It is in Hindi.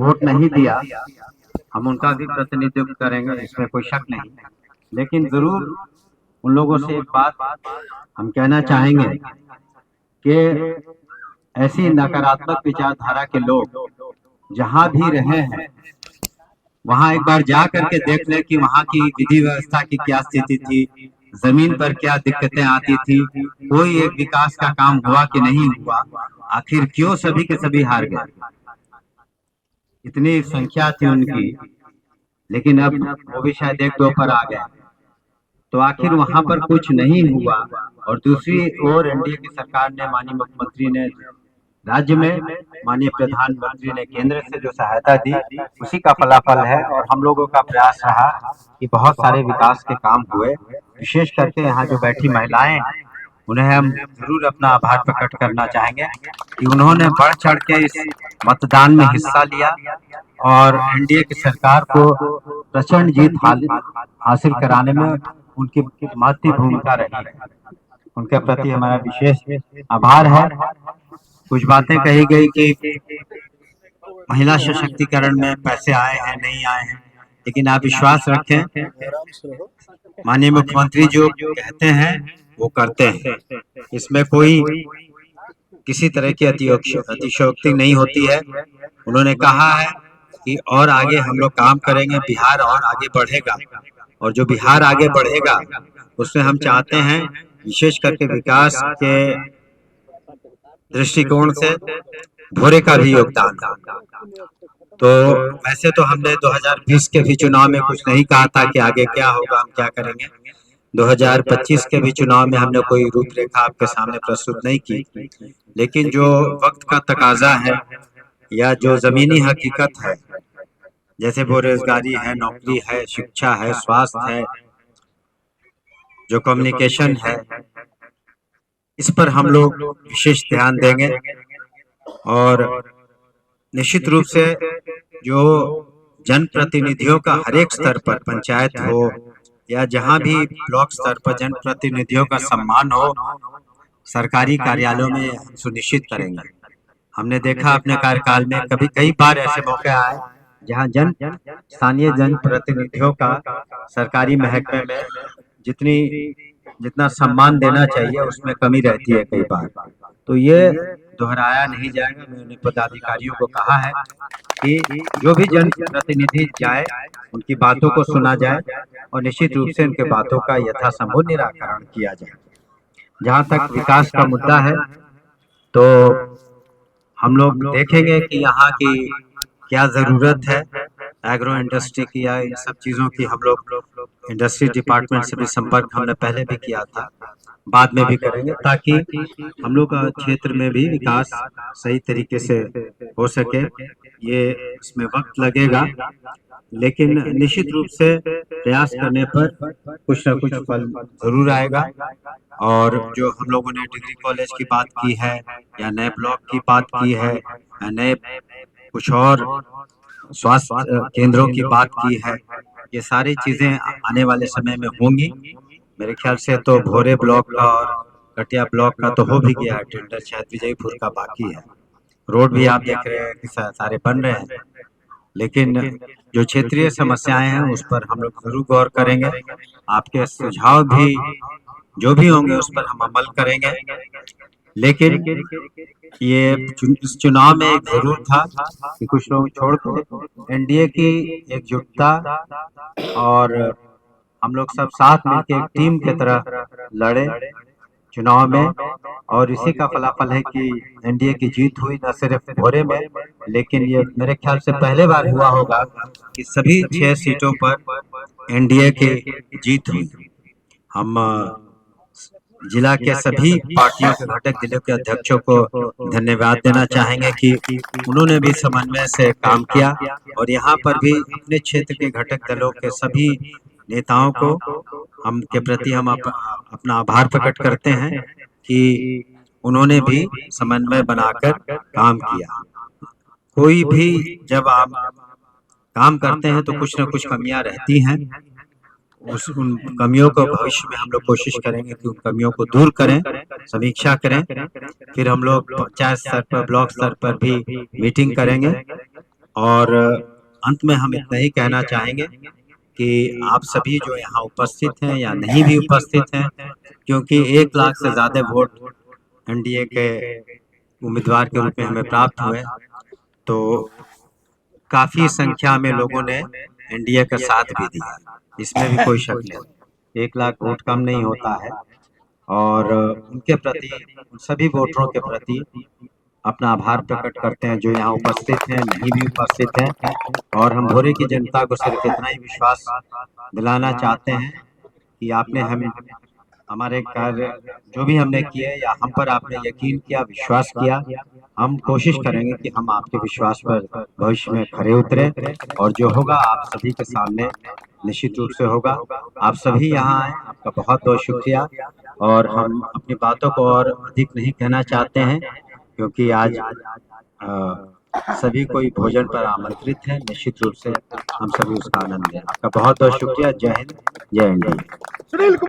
वोट नहीं दिया, हम उनका भी प्रतिनिधित्व करेंगे, इसमें कोई शक नहीं। लेकिन जरूर उन लोगों से एक बात हम कहना चाहेंगे कि ऐसी नकारात्मक विचारधारा के लोग जहां भी रहे हैं वहां एक बार जा करके देख ले कि वहां की विधि व्यवस्था की क्या स्थिति थी, जमीन पर क्या दिक्कतें आती थी, कोई एक विकास का काम हुआ कि नहीं हुआ, आखिर क्यों सभी के सभी हार गए। इतनी संख्या थी उनकी, लेकिन अब वो भी शायद एक दो पर आ गए। तो आखिर वहां पर कुछ नहीं हुआ। और दूसरी ओर एनडीए की सरकार ने, माननीय मुख्यमंत्री ने राज्य में, माननीय प्रधानमंत्री ने केंद्र से जो सहायता दी, उसी का फलाफल है। और हम लोगों का प्रयास रहा कि बहुत सारे विकास के काम हुए। विशेष करके यहाँ जो बैठी महिलाएं, उन्हें हम जरूर अपना आभार प्रकट करना चाहेंगे कि उन्होंने बढ़ चढ़ के इस मतदान में हिस्सा लिया और एनडीए की सरकार को प्रचंड जीत हासिल कराने में उनकी महत्वपूर्ण भूमिका रही है। उनके प्रति हमारा विशेष आभार है। कुछ बातें कही गई कि महिला सशक्तिकरण में पैसे आए हैं, नहीं आए हैं, लेकिन आप विश्वास रखें, माननीय मुख्यमंत्री जो कहते हैं वो करते हैं। इसमें कोई किसी तरह की अतिशयोक्ति नहीं होती है। उन्होंने कहा है कि और आगे हम लोग काम करेंगे, बिहार और आगे बढ़ेगा। और जो बिहार आगे बढ़ेगा उसमें हम चाहते हैं विशेष करके विकास के दृष्टिकोण से भोरे का भी योगदान। तो वैसे तो हमने 2020 के भी चुनाव में कुछ नहीं कहा था कि आगे क्या होगा, हम क्या करेंगे। 2025 के भी चुनाव में हमने कोई रूपरेखा आपके सामने प्रस्तुत नहीं की, लेकिन जो वक्त का तकाजा है या जो जमीनी हकीकत है, जैसे बेरोजगारी है, नौकरी है, शिक्षा है, स्वास्थ्य है, जो कम्युनिकेशन है, इस पर हम लोग विशेष ध्यान देंगे। और निश्चित रूप से जो जनप्रतिनिधियों का हर एक स्तर पर, पंचायत हो या जहां भी ब्लॉक स्तर पर जनप्रतिनिधियों का सम्मान हो, सरकारी कार्यालयों में सुनिश्चित करेंगे। हमने देखा अपने कार्यकाल में कभी कई बार ऐसे मौके आए जहां स्थानीय जनप्रतिनिधियों का सरकारी महकमे में जितना सम्मान देना चाहिए उसमें कमी रहती है कई बार। तो ये दोहराया नहीं जाएगा। मैंने पदाधिकारियों को कहा है कि जो भी जनप्रतिनिधि जाए उनकी बातों को सुना जाए और निश्चित रूप से उनके बातों का यथासंभव निराकरण किया जाए। जहाँ तक विकास का मुद्दा है, तो हम लोग देखेंगे कि यहाँ की क्या ज़रूरत है, एग्रो इंडस्ट्री की या इन सब चीज़ों की। हम लोग इंडस्ट्री डिपार्टमेंट से भी संपर्क हमने पहले भी किया था, बाद में भी करेंगे, ताकि हम लोग का क्षेत्र में भी विकास सही तरीके से हो सके। ये इसमें वक्त लगेगा, लेकिन निश्चित रूप से प्रयास करने पर कुछ न कुछ फल जरूर आएगा। और जो हम लोगों ने डिग्री कॉलेज की बात की है या नए ब्लॉक की बात की है या नए कुछ और स्वास्थ्य केंद्रों की बात की है, ये सारी चीजें आने वाले समय में होंगी। मेरे ख्याल से तो भोरे ब्लॉक का और कटिया ब्लॉक का तो हो भी गया है टेंडर, शायद विजयपुर का बाकी है। रोड भी आप देख रहे हैं कि सारे बन रहे हैं, लेकिन जो क्षेत्रीय समस्याएं हैं उस पर हम लोग जरूर गौर करेंगे। आपके सुझाव भी जो भी होंगे उस पर हम अमल करेंगे। लेकिन ये इस चुनाव में एक जरूर था कि कुछ लोग छोड़ के एनडीए की एकजुटता और हम लोग सब साथ मिलकर एक टीम की तरह लड़े चुनाव में, और इसी का फलाफल है कि एनडीए की जीत हुई, न सिर्फ भोरे में, लेकिन ये मेरे ख्याल से पहले बार हुआ होगा कि सभी 6 सीटों पर एनडीए की जीत हुई। हम जिला के सभी पार्टियों के घटक जिलों के अध्यक्षों को धन्यवाद देना चाहेंगे कि उन्होंने भी समन्वय से काम किया। और यहाँ पर भी अपने क्षेत्र के घटक दलों के सभी नेताओं को हम के प्रति हम अपना आभार प्रकट करते हैं कि उन्होंने भी समन्वय बनाकर काम किया। कोई भी जब आप काम करते हैं तो कुछ न कुछ कमियां रहती हैं, उन कमियों को भविष्य में हम लोग कोशिश करेंगे कि उन कमियों को दूर करें, समीक्षा करें। फिर हम लोग पंचायत स्तर पर, ब्लॉक स्तर पर भी मीटिंग करेंगे और अंत में हम इतना ही कहना चाहेंगे कि आप सभी जो यहाँ उपस्थित हैं या नहीं भी उपस्थित हैं, क्योंकि 1 लाख से ज़्यादा वोट एनडीए के उम्मीदवार के रूप में हमें प्राप्त हुए, तो काफ़ी संख्या में लोगों ने एनडीए का साथ भी दिया, इसमें भी कोई शक नहीं। 1 लाख वोट कम नहीं होता है और उनके प्रति, उन सभी वोटरों के प्रति अपना आभार प्रकट करते हैं जो यहाँ उपस्थित हैं, नहीं भी उपस्थित हैं। और हम भोरे की जनता को सिर्फ इतना ही विश्वास दिलाना चाहते हैं कि आपने हमारे कार्य जो भी हमने किए या हम पर आपने यकीन किया, विश्वास किया, हम कोशिश करेंगे कि हम आपके विश्वास पर भविष्य में खरे उतरे और जो होगा आप सभी के सामने निश्चित रूप से होगा। आप सभी यहाँ आए, आपका बहुत बहुत शुक्रिया। और हम अपनी बातों को और अधिक नहीं कहना चाहते हैं क्योंकि आज सभी कोई भोजन पर आमंत्रित है। निश्चित रूप से हम सभी उसका आनंद लें। आपका बहुत बहुत शुक्रिया। जय हिंद, जय इंडिया।